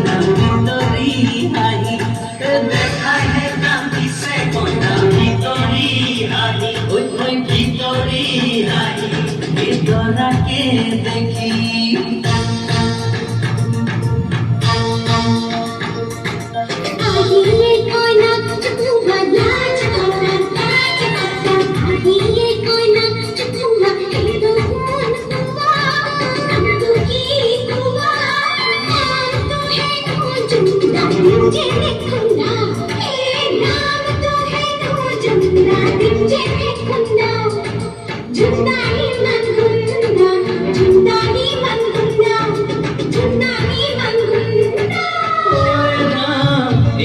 না ভিতরি হাই দেখায় না কিসে কোনা ভিতরি হাই ওই ওই ভিতরি হাই ভিতরাকে দেখি मुझे देखना नाम तो है नूर जमुना मुझे देखना झुंडा ही मन गुंडा झुंडा ही मन गुंडा झुंडा ही मन गुंडा ओए ना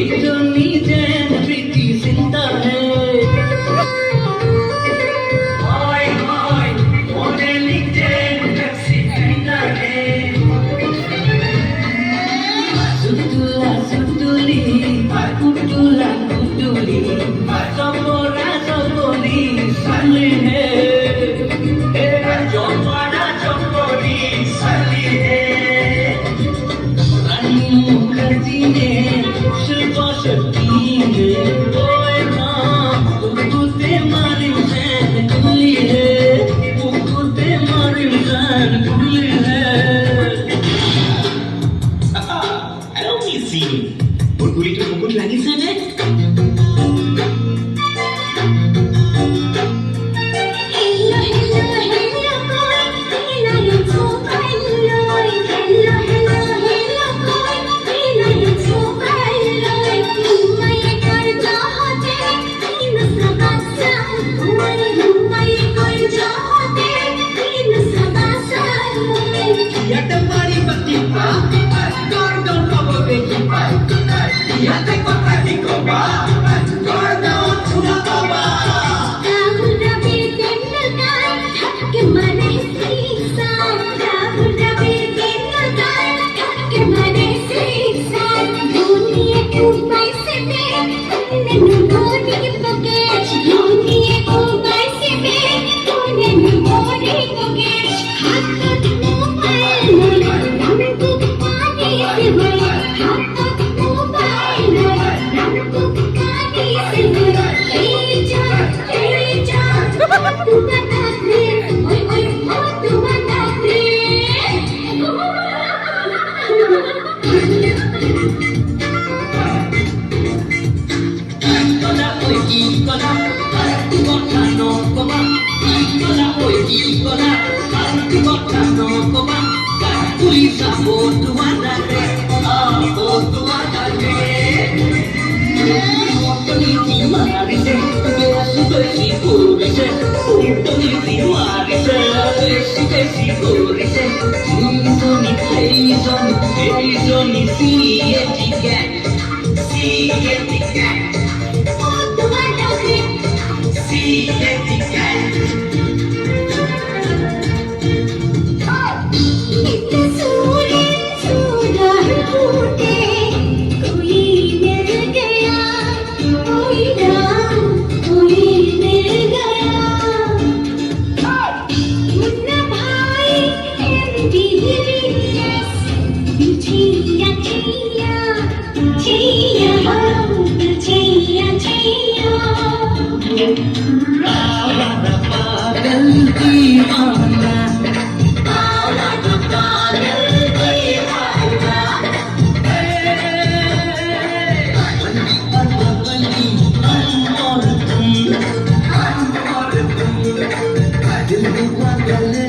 एक जो नीचे प्रीति जिंदा है ओए ओए ओने नीचे टैक्सी जिंदा है Suduli, kudula, kuduli, sabora, saboli, sali hai, jomara, jomoli, sali hai. Rani Mukherjee ne, Shilpa Shetty ne, oye na, ukute mari jain kulli hai, ukute mari jain kulli hai. Hello, Missy. Burbulitu mugut lagi sana? Hello hello hello boy hello you so hello hello hello hello boy hello you so hello तुम्हारे कर चाहते इन सबसा तुम्हारे कर चाहते इन सबसा Ya temari batipa, gordon pabo bejipa. Ya te kopati kopa, gordon tuna kopa. Rahul Dravid Tendulkar ठक मरे सीसा राहुल द्रविड़ तेंदुलकर ठक मरे सीसा धोनी को पैसे पे तूने धोनी पकेट धोनी को पैसे पे तूने धोनी पकेट हाथ मोबाइल हमको पानी से भरे हाथ मोबाइल हमको पानी से भरे तू बता दे ओए ओए ओ तू बता दे Ikola oi ikola, ikola no koma. Ikola oi ikola, ikola no koma. Kulisa botu adare, botu adare. Otoni timarise, besu besi purise. Otoni timarise, besu besi purise. Zoni zoni see it again, see it again. ओ तू बता दे See it again. इतने सूरे सूरा टूटे कोई मिल गया कोई ना कोई मिल गया मुन्ना भाई MBBS छिया छिया छिया छिया छिया Awara pagal दीवाना, आला तो पागल दीवाना बंदी और तुम, दिल हुआ गले